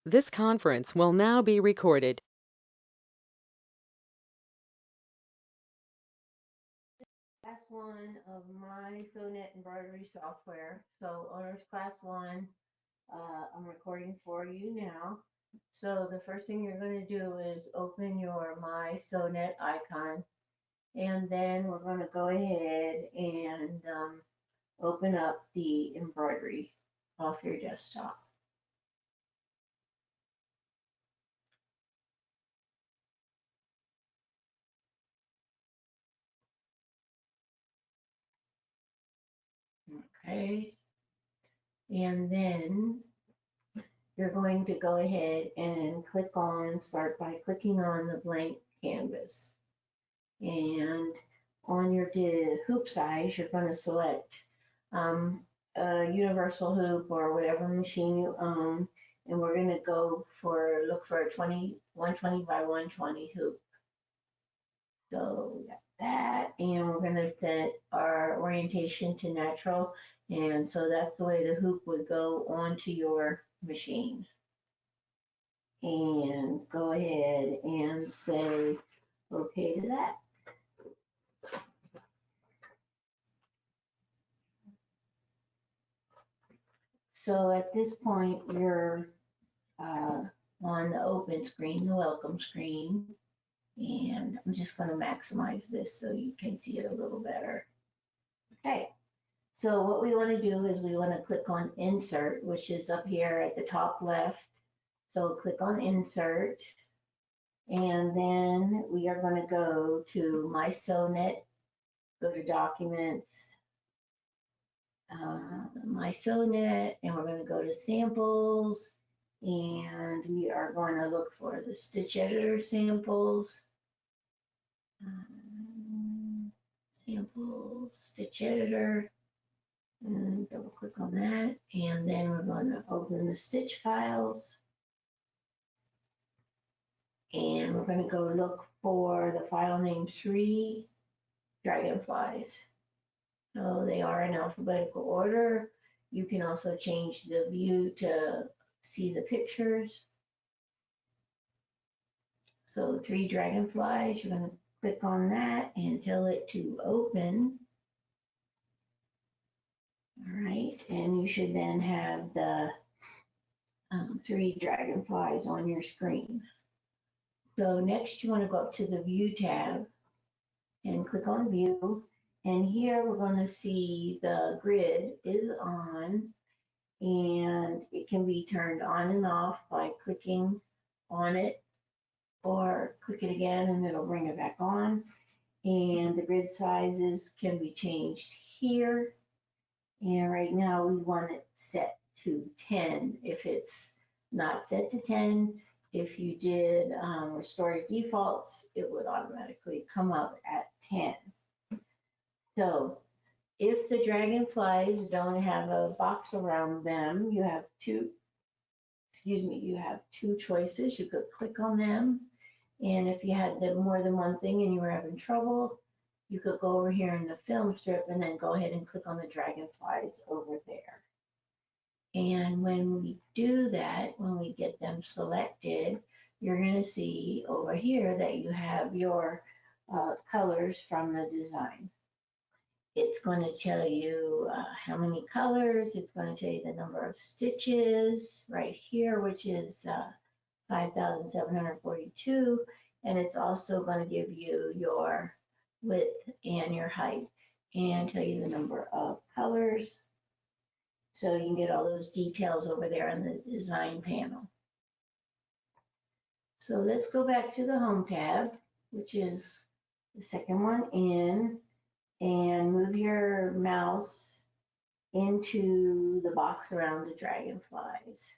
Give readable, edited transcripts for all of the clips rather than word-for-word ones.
This conference will now be recorded. Class 1 of MySewnet embroidery software. So Owners Class 1, I'm recording for you now. So the first thing you're going to do is open your MySewnet icon, and then we're going to go ahead and open up the embroidery off your desktop. Okay, and then you're going to go ahead and start by clicking on the blank canvas. And on your hoop size, you're going to select a universal hoop or whatever machine you own. And we're going to look for a 120 by 120 hoop. So we got that. And we're going to set our orientation to natural. And so that's the way the hoop would go onto your machine. And go ahead and say okay to that. So at this point, you're uh, on the open screen, the welcome screen, and I'm just going to maximize this so you can see it a little better. Okay, so what we want to do is we want to click on Insert, which is up here at the top left. So click on Insert, and then we are going to go to MySewnet, go to Documents, MySewnet, and we're going to go to Samples, and we are going to look for the stitch editor samples. Samples, stitch editor, and double click on that. And then we're going to open the stitch files. And we're going to go look for the file name 3 dragonflies. So they are in alphabetical order. You can also change the view to see the pictures. So 3 dragonflies, you're going to click on that and tell it to open. All right, and you should then have the 3 dragonflies on your screen. So next you want to go up to the View tab and click on View. And here we're going to see the grid is on, and it can be turned on and off by clicking on it, or click it again and it'll bring it back on. And the grid sizes can be changed here. And right now we want it set to 10. If it's not set to 10, if you did restore defaults, it would automatically come up at 10. So if the dragonflies don't have a box around them, you have two choices. You could click on them, and if you had more than one thing and you were having trouble, you could go over here in the film strip and then go ahead and click on the dragonflies over there. And when we do that, when we get them selected, you're going to see over here that you have your colors from the design. It's going to tell you how many colors. It's going to tell you the number of stitches right here, which is 5,742. And it's also going to give you your width and your height and tell you the number of colors. So you can get all those details over there on the design panel. So let's go back to the home tab, which is the second one in, and move your mouse into the box around the dragonflies.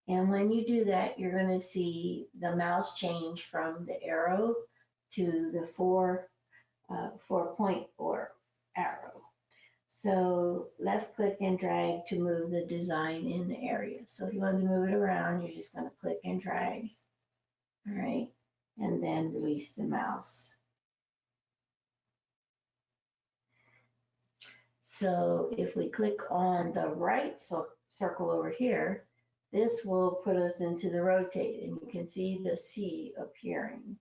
And when you do that, you're going to see the mouse change from the arrow to the four point or arrow. So left click and drag to move the design in the area. So if you want to move it around, you're just going to click and drag. All right. And then release the mouse. So if we click on the right circle over here, this will put us into the rotate, and you can see the C appearing.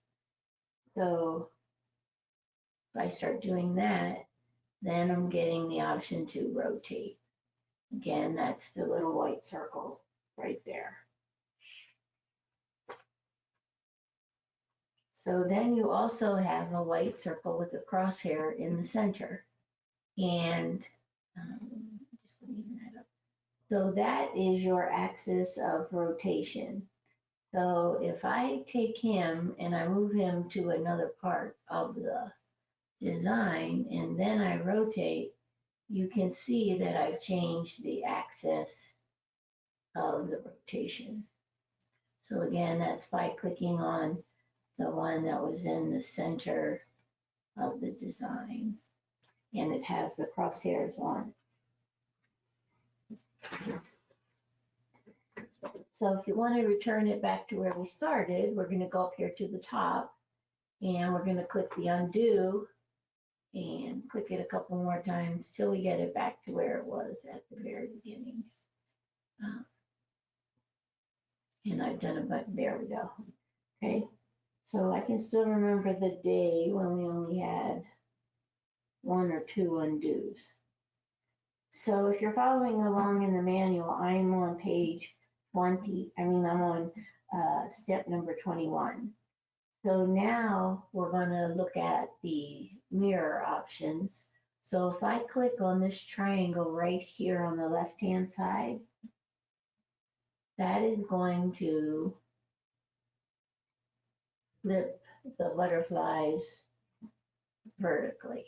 So if I start doing that, then I'm getting the option to rotate. Again, that's the little white circle right there. So then you also have a white circle with a crosshair in the center. And just leaving that up. So that is your axis of rotation. So if I take him and I move him to another part of the design and then I rotate, you can see that I've changed the axis of the rotation. So again, that's by clicking on the one that was in the center of the design, and it has the crosshairs on. So if you want to return it back to where we started, we're going to go up here to the top, and we're going to click the undo and click it a couple more times till we get it back to where it was at the very beginning. And I've done it, but there we go. Okay, so I can still remember the day when we only had 1 or 2 undos. So if you're following along in the manual, I'm on page 20, I'm on step number 21. So now we're going to look at the mirror options. So if I click on this triangle right here on the left-hand side, that is going to flip the butterflies vertically.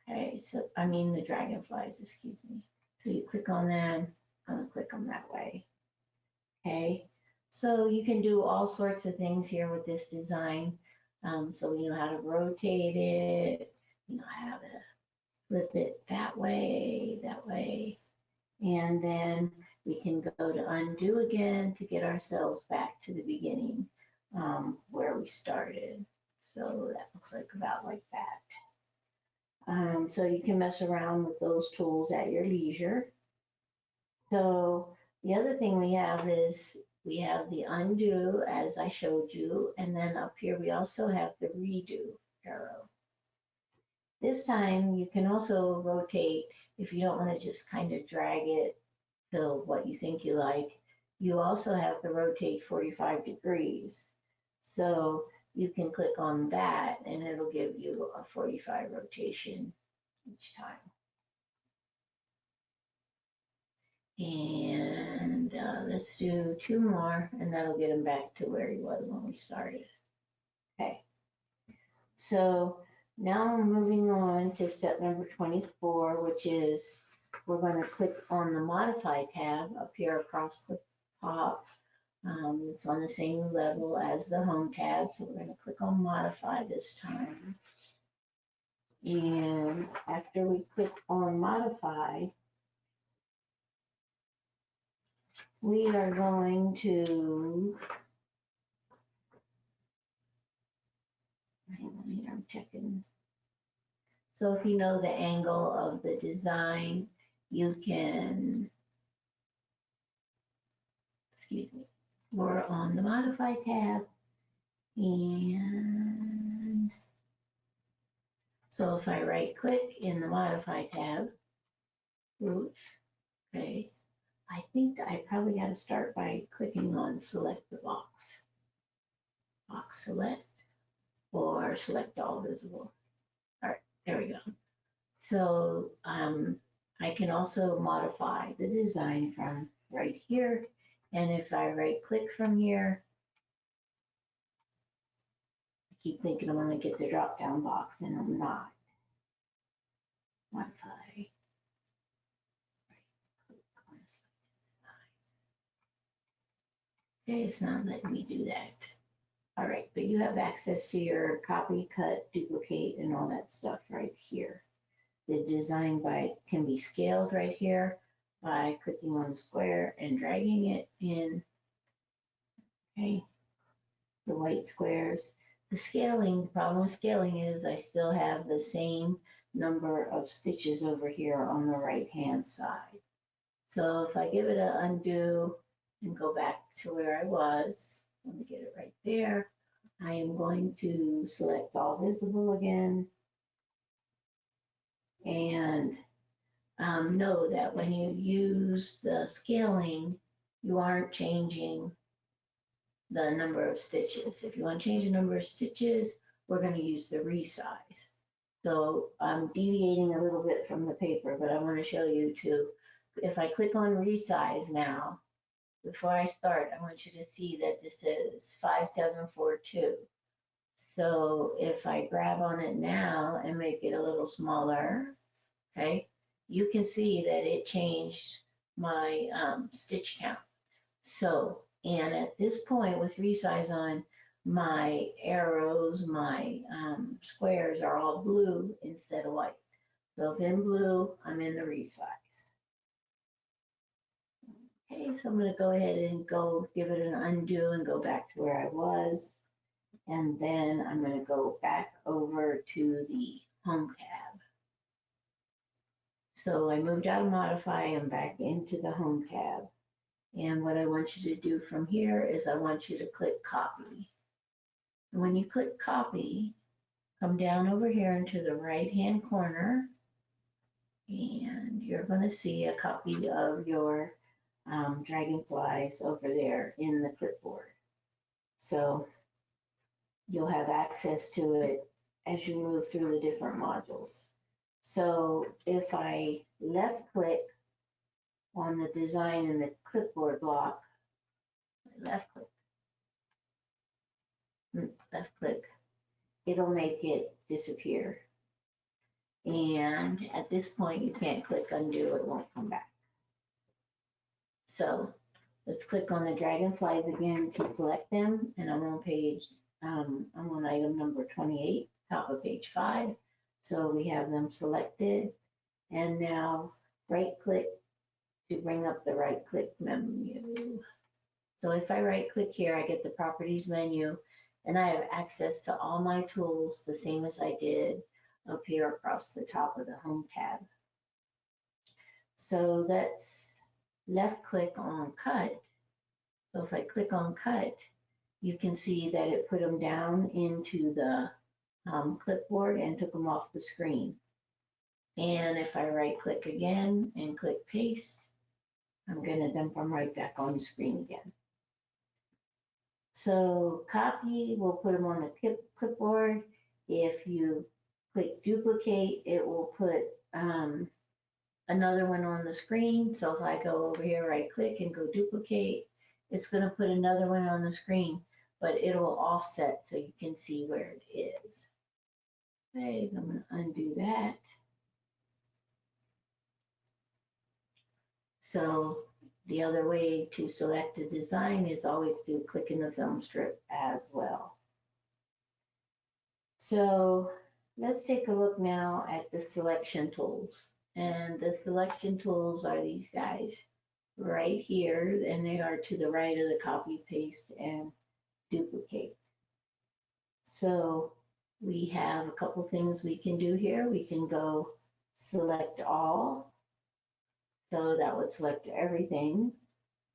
Okay, so the dragonflies, excuse me. So you click on them, I'm going to click them that way. Okay, so you can do all sorts of things here with this design. So we know how to rotate it, you know how to flip it that way, and then we can go to undo again to get ourselves back to the beginning where we started. So that looks like about like that. So you can mess around with those tools at your leisure. So the other thing we have is we have the undo, as I showed you, and then up here we also have the redo arrow. This time you can also rotate if you don't want to just kind of drag it to what you think you like. You also have the rotate 45 degrees. So you can click on that and it'll give you a 45 rotation each time. And let's do 2 more, and that'll get him back to where he was when we started. Okay, so now we're moving on to step number 24, which is we're going to click on the Modify tab up here across the top. It's on the same level as the Home tab, so we're going to click on Modify this time. And after we click on Modify, we are going to, hang on here, I'm checking. So if you know the angle of the design, you can, excuse me, we're on the Modify tab. And so if I right click in the Modify tab, oops, okay, I think I probably got to start by clicking on Select the Box. Box Select or Select All Visible. All right, there we go. So I can also modify the design from right here. And if I right click from here, I keep thinking I'm going to get the drop down box and I'm not. Modify. Okay, it's not letting me do that. All right, but you have access to your copy, cut, duplicate, and all that stuff right here. The design can be scaled right here by clicking on the square and dragging it in. Okay, the white squares. The problem with scaling is I still have the same number of stitches over here on the right hand side. So if I give it an undo and go back to where I was. Let me get it right there. I am going to select all visible again. And know that when you use the scaling, you aren't changing the number of stitches. If you want to change the number of stitches, we're going to use the resize. So I'm deviating a little bit from the paper, but I want to show you too. If I click on resize now, before I start, I want you to see that this is 5742. So if I grab on it now and make it a little smaller, okay, you can see that it changed my stitch count. So, and at this point with resize on, my arrows, my squares are all blue instead of white. So if in blue, I'm in the resize. Okay, so I'm going to go ahead and go give it an undo and go back to where I was. And then I'm going to go back over to the home tab. So I moved out of modify and back into the home tab. And what I want you to do from here is I want you to click copy. And when you click copy, come down over here into the right-hand corner, and you're going to see a copy of your dragonflies over there in the clipboard. So you'll have access to it as you move through the different modules. So if I left click on the design in the clipboard block, left click, it'll make it disappear. And at this point, you can't click undo, it won't come back. So let's click on the dragonflies again to select them. And I'm on page, I'm on item number 28, top of page 5. So we have them selected. And now right click to bring up the right click menu. So if I right click here, I get the properties menu and I have access to all my tools the same as I did up here across the top of the home tab. So let's left click on cut. So if I click on cut, you can see that it put them down into the clipboard and took them off the screen. And if I right click again and click paste, I'm going to dump them right back on the screen again. So copy, we'll put them on the clipboard. If you click duplicate, it will put another one on the screen. So if I go over here, right click and go duplicate, it's going to put another one on the screen, but it'll offset so you can see where it is. Okay, I'm going to undo that. So the other way to select the design is always to click in the film strip as well. So let's take a look now at the selection tools. And the selection tools are these guys right here, and they are to the right of the copy, paste, and duplicate. So we have a couple things we can do here. We can go select all. So that would select everything.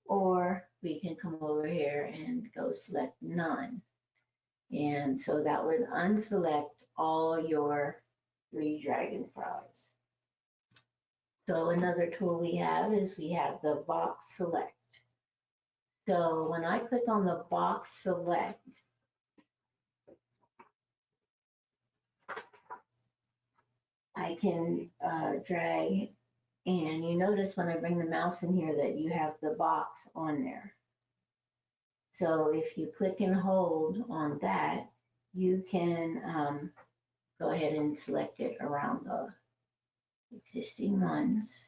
Or we can come over here and go select none. And so that would unselect all your 3 dragonflies. So another tool we have is we have the box select. So when I click on the box select, I can drag, and you notice when I bring the mouse in here that you have the box on there. So if you click and hold on that, you can go ahead and select it around the existing ones.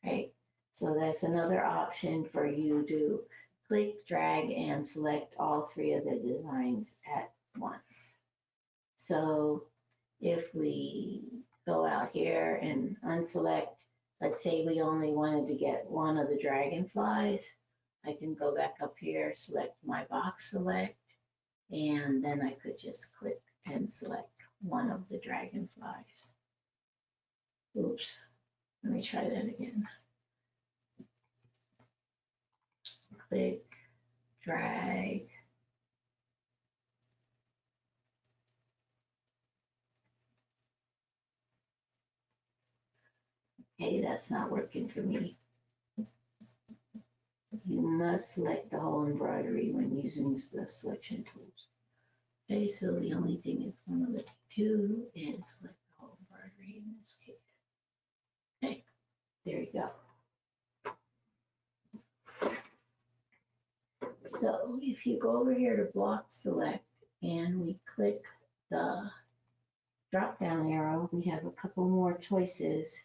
Okay, so that's another option for you to click, drag, and select all 3 of the designs at once. So if we go out here and unselect, let's say we only wanted to get one of the dragonflies, I can go back up here, select my box select, and then I could just click and select one of the dragonflies. Oops, let me try that again. click, drag. Okay, that's not working for me. You must select the whole embroidery when using the selection tools. Okay, so the only thing it's going to let you do is select the whole embroidery in this case. Okay, there you go. So if you go over here to block select and we click the drop down arrow, we have a couple more choices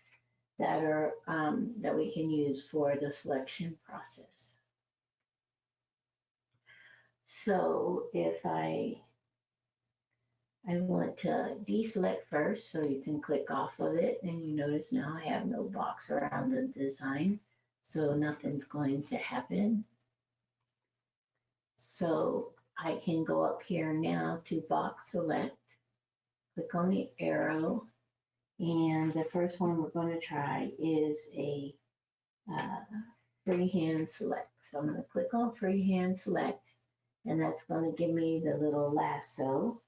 that are that we can use for the selection process. So if I want to deselect first, so you can click off of it, and you notice now I have no box around the design, so nothing's going to happen. So I can go up here now to box select, click on the arrow, and the first one we're going to try is a freehand select. So I'm going to click on freehand select, and that's going to give me the little lasso.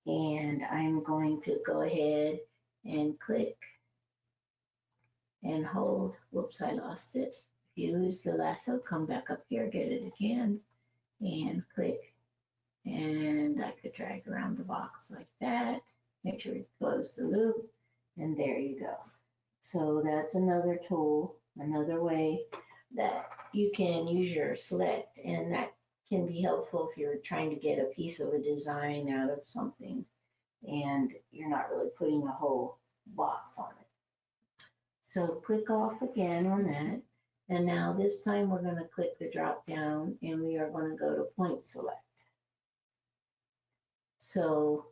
And I'm going to go ahead and click and hold. Whoops, I lost it. If you lose the lasso, come back up here, get it again, and click. And I could drag around the box like that. Make sure you close the loop, and there you go. So that's another tool, another way that you can use your select, and that can be helpful if you're trying to get a piece of a design out of something and you're not really putting a whole box on it. So click off again on that. And now this time we're going to click the drop down and we are going to go to point select. So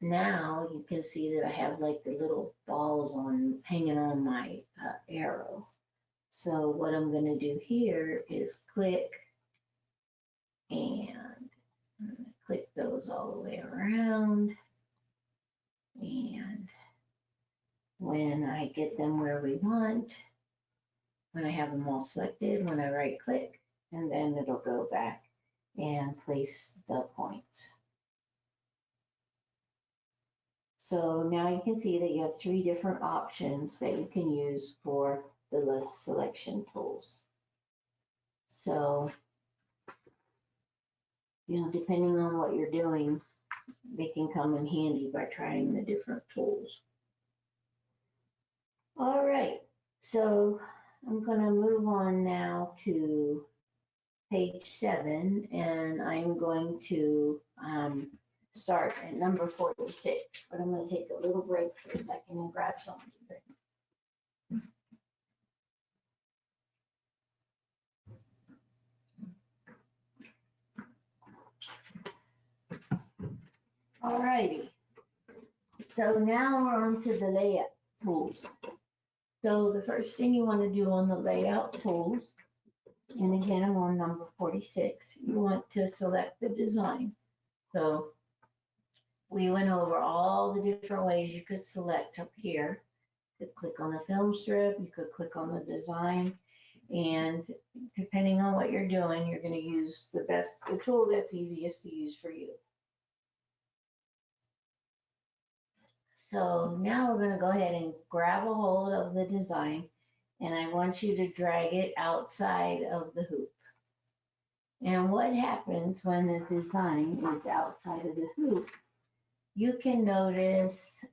now you can see that I have like the little balls on hanging on my arrow. So what I'm going to do here is click, and I'm going to click those all the way around. And when I get them where we want, when I have them all selected, when I right click, and then it'll go back and place the points. So now you can see that you have 3 different options that you can use for the list selection tools. So, depending on what you're doing, they can come in handy by trying the different tools. All right, so I'm going to move on now to page 7, and I'm going to start at number 46, but I'm going to take a little break for a second and grab something to drink. All righty, so now we're on to the layout tools. So the first thing you want to do on the layout tools, and again, I'm on number 46, you want to select the design. So we went over all the different ways you could select up here. You could click on the film strip, you could click on the design, and depending on what you're doing, you're going to use the tool that's easiest to use for you. So now we're going to go ahead and grab a hold of the design, and I want you to drag it outside of the hoop. And what happens when the design is outside of the hoop, you can notice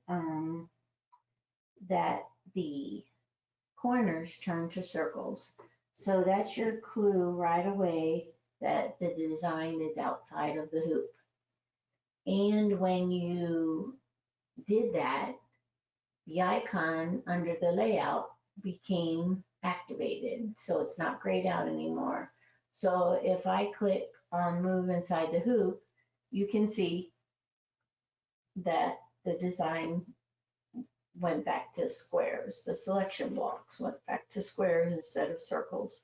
that the corners turn to circles. So that's your clue right away that the design is outside of the hoop. And when you did that, the icon under the layout became activated. So it's not grayed out anymore. So if I click on move inside the hoop, you can see that the design went back to squares. The selection blocks went back to squares instead of circles.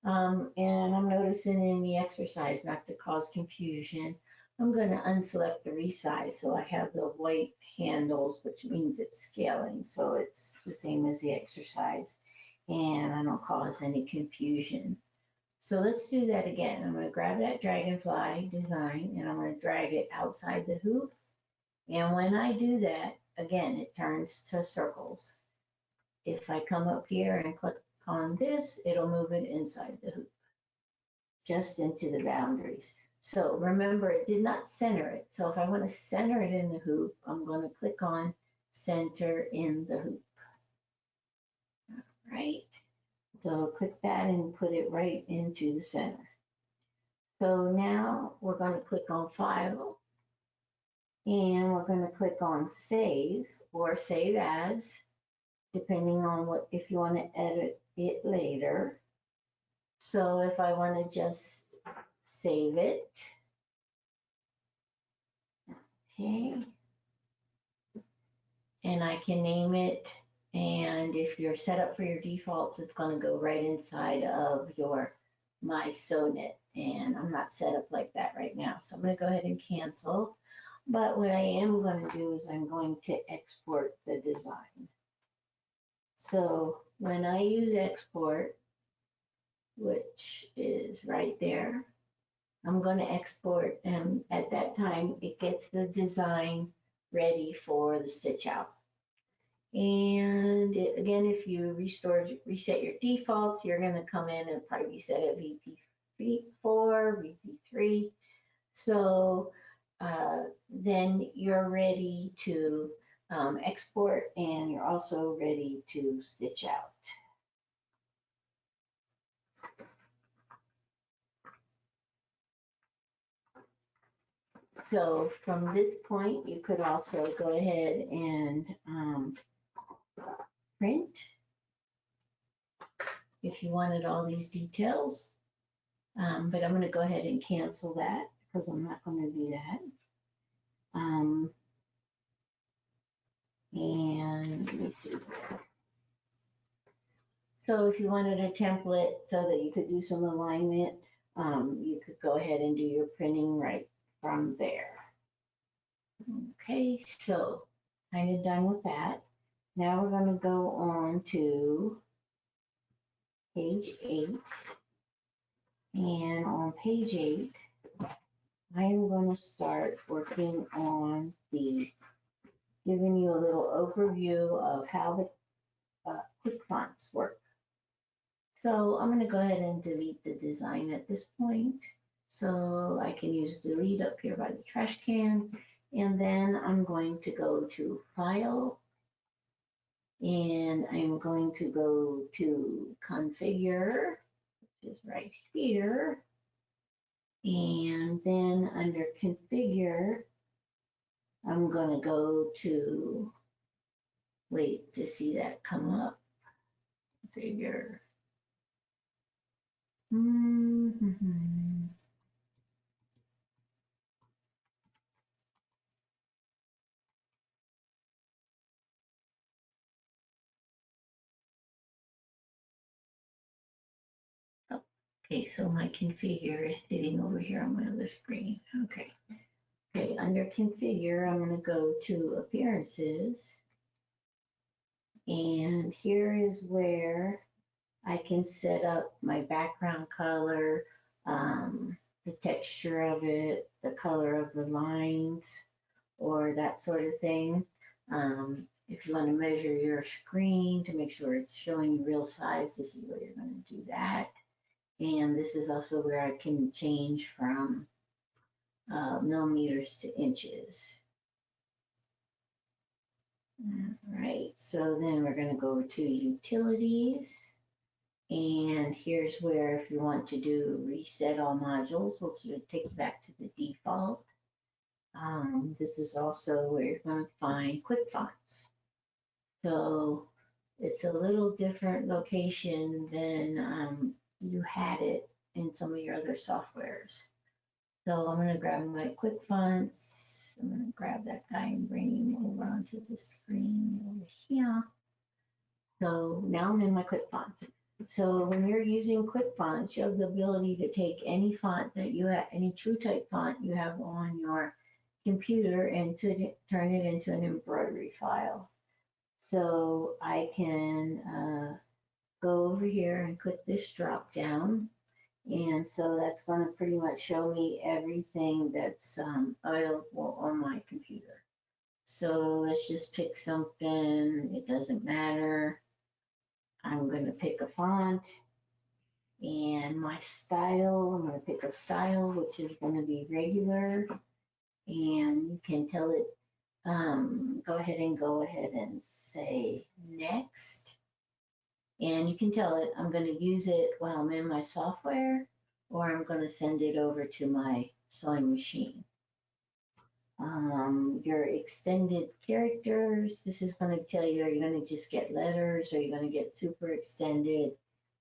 And I'm noticing in the exercise, not to cause confusion, I'm going to unselect the resize. So I have the white handles, which means it's scaling. So it's the same as the exercise. And I don't cause any confusion. So let's do that again. I'm going to grab that dragonfly design and I'm going to drag it outside the hoop. And when I do that, again, it turns to circles. If I come up here and click on this, it'll move it inside the hoop, just into the boundaries. So remember, it did not center it. So if I want to center it in the hoop, I'm going to click on center in the hoop. All right. So click that and put it right into the center. So now we're going to click on File and we're going to click on Save or Save As, depending on what, if you want to edit it later. So if I want to just save it, okay, and I can name it, and if you're set up for your defaults, it's going to go right inside of your MySewnet, and I'm not set up like that right now, so I'm going to go ahead and cancel. But what I am going to do is I'm going to export the design. So when I use export, which is right there, I'm going to export, and at that time it gets the design ready for the stitch out. And again, if you reset your defaults, you're going to come in and probably be set at VP4, VP3. So then you're ready to export, and you're also ready to stitch out. So from this point, you could also go ahead and print if you wanted all these details. But I'm going to go ahead and cancel that because I'm not going to do that. And let me see. So if you wanted a template so that you could do some alignment, you could go ahead and do your printing right from there. Okay, so kind of done with that. Now we're going to go on to page 8. And on page 8, I am going to start working on giving you a little overview of how the quick fonts work. So I'm going to go ahead and delete the design at this point. So I can use delete up here by the trash can. And then I'm going to go to File. And I'm going to go to Configure, which is right here. And then under Configure, I'm going to go to, wait to see that come up, Configure. Okay, so my configure is sitting over here on my other screen. Okay. Okay, under configure, I'm going to go to appearances. And here is where I can set up my background color, the texture of it, the color of the lines, or that sort of thing. If you want to measure your screen to make sure it's showing you real size, this is where you're going to do that. And this is also where I can change from millimeters to inches. All right, so then we're going to go to utilities. And here's where if you want to do reset all modules, we'll sort of take you back to the default. This is also where you're going to find quick fonts. So it's a little different location than you had it in some of your other softwares. So I'm going to grab my quick fonts. I'm going to grab that guy and bring him over onto the screen over here. So now I'm in my quick fonts. So when you're using quick fonts, you have the ability to take any font that you have, any true type font you have on your computer, and to turn it into an embroidery file. So I can go over here and click this drop down, and And so that's going to pretty much show me everything that's available on my computer. So let's just pick something. It doesn't matter. I'm going to pick a font and my style. I'm going to pick a style, which is going to be regular. And you can tell it, go ahead and say next. And you can tell it I'm going to use it while I'm in my software, or I'm going to send it over to my sewing machine. Your extended characters, this is going to tell you, are you going to just get letters, or are you going to get super extended,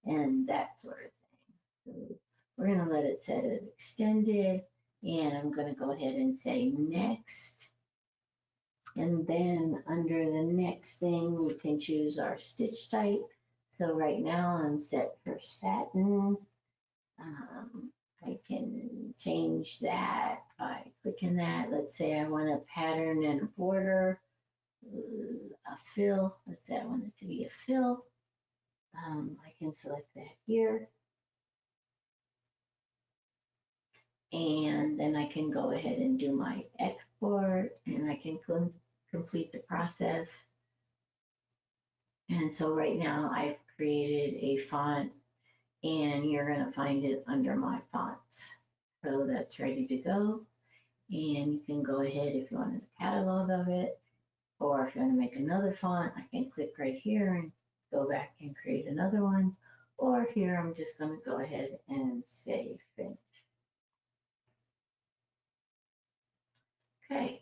and that sort of thing. So we're going to let it set it extended, and I'm going to go ahead and say next. And then under the next thing, we can choose our stitch type. So right now I'm set for satin. I can change that by clicking that. Let's say I want a pattern and a border, a fill. Let's say I want it to be a fill. I can select that here. And then I can go ahead and do my export, and I can complete the process. And so right now I've created a font, and you're going to find it under my fonts. So that's ready to go. And you can go ahead if you want a catalog of it, or if you want to make another font, I can click right here and go back and create another one. Or here, I'm just going to go ahead and say finish. Okay,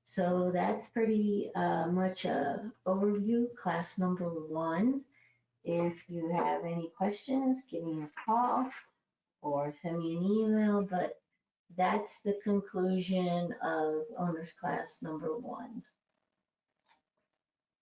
so that's pretty much a overview, class number 1. If you have any questions, give me a call or send me an email, but that's the conclusion of owner's class number 1.